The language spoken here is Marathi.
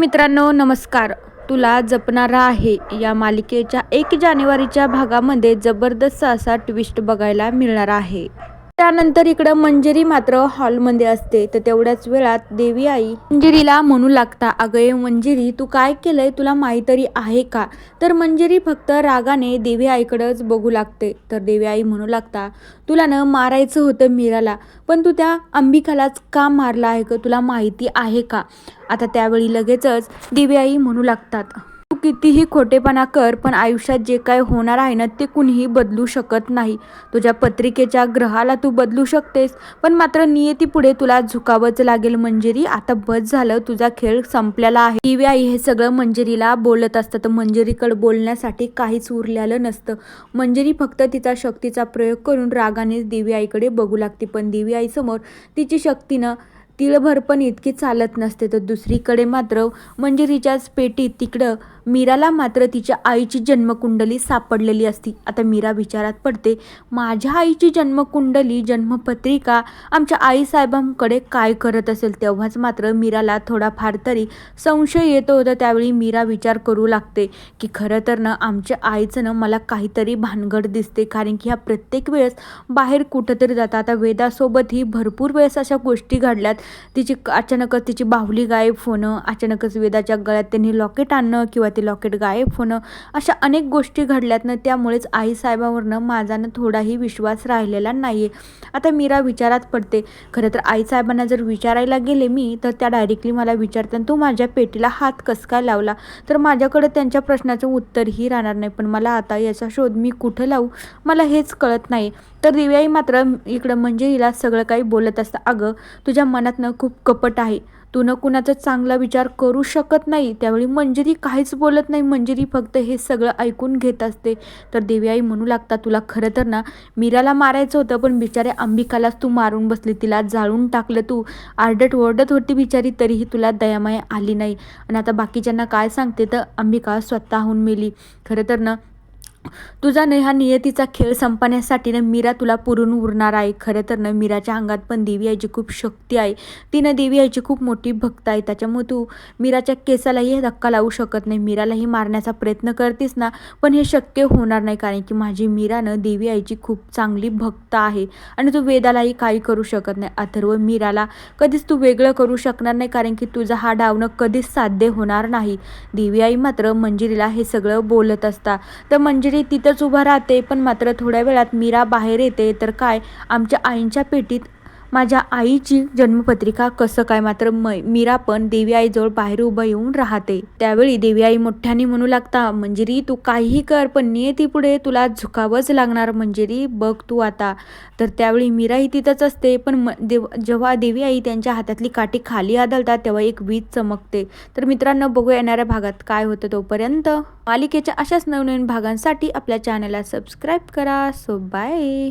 मित्रांनो नमस्कार. तुला जपणारा आहे या मालिकेच्या 1 जानेवारीच्या भागामध्ये जबरदस्त असा ट्विस्ट बघायला मिळणार आहे. त्यानंतर इकडं मंजिरी मात्र हॉलमध्ये असते. तर तेवढ्याच वेळात देवी आई मंजिरीला म्हणू लागता, अगं मंजिरी तू काय केलंय तुला माहीत तरी आहे का? तर मंजिरी फक्त रागाने देवी आईकडेच बघू लागते. तर देवी आई म्हणू लागता, तुला न मारायचं होतं मीराला, पण तू त्या अंबिकालाच का मारला आहे का, तुला माहिती आहे का? आता त्यावेळी लगेचच देवी आई म्हणू लागतात, तू कितीही खोटेपणा कर पण आयुष्यात जे काय होणार आहे ना ते कुणीही बदलू शकत नाही. तुझ्या पत्रिकेच्या ग्रहाला तू बदलू शकतेस, पण मात्र नियतीपुढे तुला झुकावंच लागेल. मंजिरी आता बस झालं, तुझा खेळ संपलेला आहे. देवी आई हे सगळं मंजिरीला बोलत असतं. तर मंजिरीकडे बोलण्यासाठी काहीच उरलेलं नसतं. मंजिरी फक्त तिचा शक्तीचा प्रयोग करून रागाने देवी आईकडे बघू लागते. पण देवी आई समोर तिची शक्तीनं तिळभर पण इतकी चालत नसते. तर दुसरीकडे मात्र मंजिरीच्याच पेटीत तिकडं मीराला मात्र तिच्या आईची जन्मकुंडली सापडलेली असती. आता मीरा विचारात पडते, माझ्या आईची जन्मकुंडली जन्मपत्रिका आमच्या आईसाहेबांकडे काय करत असेल? तेव्हाच मात्र मीराला थोडाफार तरी संशय येतो होता. त्यावेळी मीरा विचार करू लागते की खरं तर ना आमच्या आईचं ना मला काहीतरी भानगड दिसते, कारण की ह्या प्रत्येक वेळेस बाहेर कुठंतरी जातात. आता वेदासोबतही भरपूर वेळेस अशा गोष्टी घडल्यात. अचानकच तिची बाहुली गायब होणं, अचानकच वेदाच्या गळ्यात त्यांनी लॉकेट आणणं किंवा ते लॉकेट गायब होणं, अशा अनेक गोष्टी घडल्यात ना. त्यामुळेच आईसाहेबांवरनं माझा ना थोडाही विश्वास राहिलेला नाही आहे. आता मीरा विचारात पडते. खरं तर आईसाहेबांना जर विचारायला गेले मी तर त्या डायरेक्टली मला विचारतात, तू माझ्या पेटीला हात कसं काय लावला? तर माझ्याकडे त्यांच्या प्रश्नाचं उत्तरही राहणार नाही. पण मला आता याचा शोध मी कुठं लावू मला हेच कळत नाही. तर देवी आई मात्र इकडं मंजिरीला सगळं काही बोलत असतं, अगं तुझ्या मनातनं खूप कपट आहे, तू न कुणाचा चांगला विचार करू शकत नाही. त्यावेळी मंजिरी काहीच बोलत नाही. मंजिरी फक्त हे सगळं ऐकून घेत असते. तर देवी आई म्हणू लागतात, तुला खरं तर ना मीराला मारायचं होतं, पण बिचाऱ्या अंबिकालाच तू मारून बसली, तिला जाळून टाकलं. तू आरडत ओरडत होती बिचारी, तरीही तुला दयामाया आली नाही. आणि आता बाकीच्यांना काय सांगते तर अंबिका स्वतःहून मेली. खरं तर ना तुझा न हा नियतीचा खेळ संपण्यासाठी ना मीरा तुला पुरून उरणार आहे. खरं तर ना मीराच्या अंगात पण देवी आईची खूप शक्ती आहे. तिनं देवी आईची खूप मोठी भक्त आहे. त्याच्यामुळे तू मीराच्या केसालाही धक्का लावू शकत नाही. मीरालाही मारण्याचा प्रयत्न करतेस ना, पण हे शक्य होणार नाही, कारण की माझी मीरानं देवी आईची खूप चांगली भक्त आहे. आणि तू वेदालाही काही करू शकत नाही. अथर्व मीराला कधीच तू वेगळं करू शकणार नाही, कारण की तुझा हा डावणं कधीच साध्य होणार नाही. देवी आई मात्र मंजिरीला हे सगळं बोलत असता. तर मंजिरी तिथंच उभा राहते. पण मात्र थोड्या वेळात मीरा बाहेर येते. तर काय, आमच्या आईंच्या पेटीत माझ्या आईची जन्मपत्रिका कसं काय? मात्र मीरा पण देवी आईजवळ बाहेर उभं येऊन राहते. त्यावेळी देवी आई मोठ्याने म्हणू लागता, मंजिरी तू काहीही कर पण नियतीपुढे तुला झुकावंच लागणार. मंजिरी बघ तू आता. तर त्यावेळी मीराही तिथंच असते. पण जेव्हा देवी आई त्यांच्या हातातली काठी खाली आदळतात तेव्हा एक वीज चमकते. तर मित्रांनो बघू येणाऱ्या भागात काय होतं. तोपर्यंत मालिकेच्या अशाच नवनवीन भागांसाठी आपल्या चॅनलला सबस्क्राईब करा. So bye.